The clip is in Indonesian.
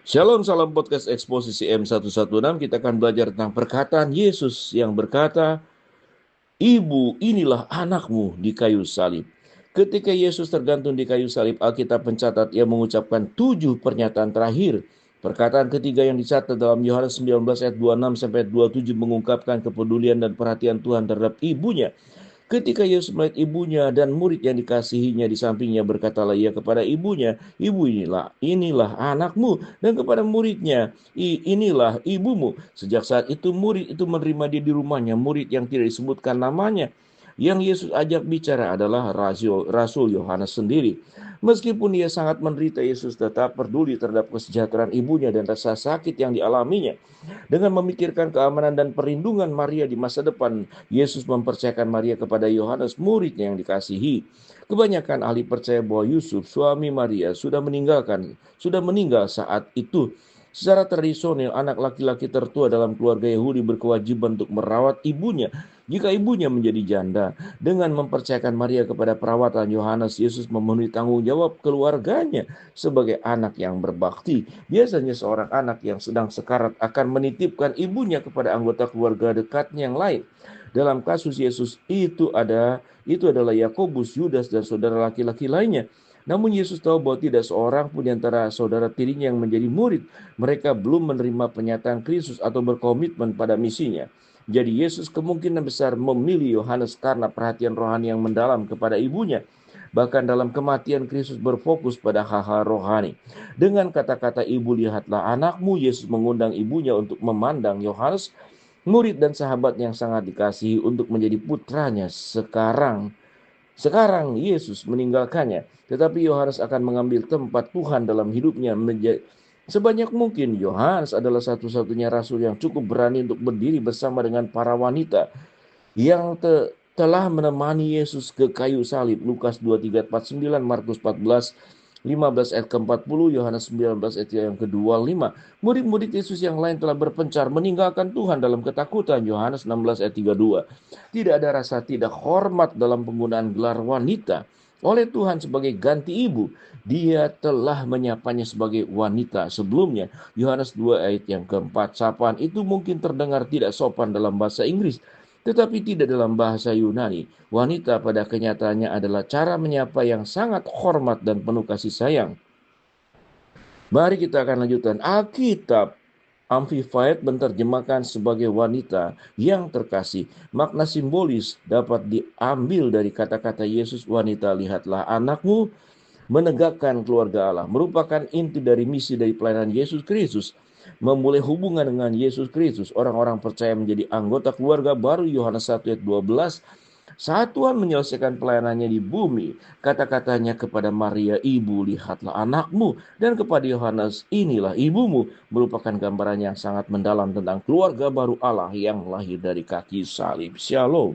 Shalom, salam podcast Eksposisi M116. Kita akan belajar tentang perkataan Yesus yang berkata, Ibu, inilah anakmu di kayu salib. Ketika Yesus tergantung di kayu salib, Alkitab mencatat ia mengucapkan 7 pernyataan terakhir. Perkataan ketiga yang dicatat dalam Yohanes 19 ayat 26 sampai 27 mengungkapkan kepedulian dan perhatian Tuhan terhadap ibunya. Ketika Yesus melihat ibunya dan murid yang dikasihinya di sampingnya, berkatalah ia kepada ibunya, Ibu, inilah anakmu. Dan kepada muridnya, inilah ibumu. Sejak saat itu murid itu menerima dia di rumahnya, murid yang tidak disebutkan namanya. Yang Yesus ajak bicara adalah Rasul Yohanes sendiri. Meskipun ia sangat menderita, Yesus tetap peduli terhadap kesejahteraan ibunya dan rasa sakit yang dialaminya. Dengan memikirkan keamanan dan perlindungan Maria di masa depan, Yesus mempercayakan Maria kepada Yohanes, muridnya yang dikasihi. Kebanyakan ahli percaya bahwa Yusuf, suami Maria, sudah meninggal saat itu. Secara tradisional, anak laki-laki tertua dalam keluarga Yahudi berkewajiban untuk merawat ibunya jika ibunya menjadi janda. Dengan mempercayakan Maria kepada perawatan Yohanes, Yesus memenuhi tanggung jawab keluarganya sebagai anak yang berbakti. Biasanya seorang anak yang sedang sekarat akan menitipkan ibunya kepada anggota keluarga dekatnya yang lain. Dalam kasus Yesus itu adalah Yakobus, Yudas, dan saudara laki-laki lainnya. Namun Yesus tahu bahwa tidak seorang pun di antara saudara tirinya yang menjadi murid. Mereka belum menerima pernyataan Kristus atau berkomitmen pada misinya. Jadi Yesus kemungkinan besar memilih Yohanes karena perhatian rohani yang mendalam kepada ibunya. Bahkan dalam kematian Kristus berfokus pada hal-hal rohani. Dengan kata-kata ibu lihatlah anakmu, Yesus mengundang ibunya untuk memandang Yohanes, murid dan sahabat yang sangat dikasihi, untuk menjadi putranya. Sekarang Yesus meninggalkannya, tetapi Yohanes akan mengambil tempat Tuhan dalam hidupnya. Sebanyak mungkin Yohanes adalah satu-satunya rasul yang cukup berani untuk berdiri bersama dengan para wanita yang telah menemani Yesus ke kayu salib. Lukas 23:49, Markus 14:15 ayat ke-40, Yohanes 19 ayat yang ke-25. Murid-murid Yesus yang lain telah berpencar meninggalkan Tuhan dalam ketakutan. Yohanes 16 ayat 32. Tidak ada rasa tidak hormat dalam penggunaan gelar wanita oleh Tuhan sebagai ganti ibu. Dia telah menyapanya sebagai wanita sebelumnya. Yohanes 2 ayat yang keempat. Sapaan itu mungkin terdengar tidak sopan dalam bahasa Inggris, tetapi tidak dalam bahasa Yunani. Wanita pada kenyataannya adalah cara menyapa yang sangat hormat dan penuh kasih sayang. Mari kita akan lanjutkan. Alkitab Amplified menerjemahkan sebagai wanita yang terkasih. Makna simbolis dapat diambil dari kata-kata Yesus, wanita lihatlah anakmu, menegakkan keluarga Allah. Merupakan inti dari misi dari pelayanan Yesus Kristus. Memulai hubungan dengan Yesus Kristus. Orang-orang percaya menjadi anggota keluarga baru. Yohanes 1 ayat 12. Saat Tuhan menyelesaikan pelayanannya di bumi, kata-katanya kepada Maria, Ibu, lihatlah anakmu, dan kepada Yohanes, inilah ibumu, merupakan gambaran yang sangat mendalam tentang keluarga baru Allah yang lahir dari kaki salib. Shalom.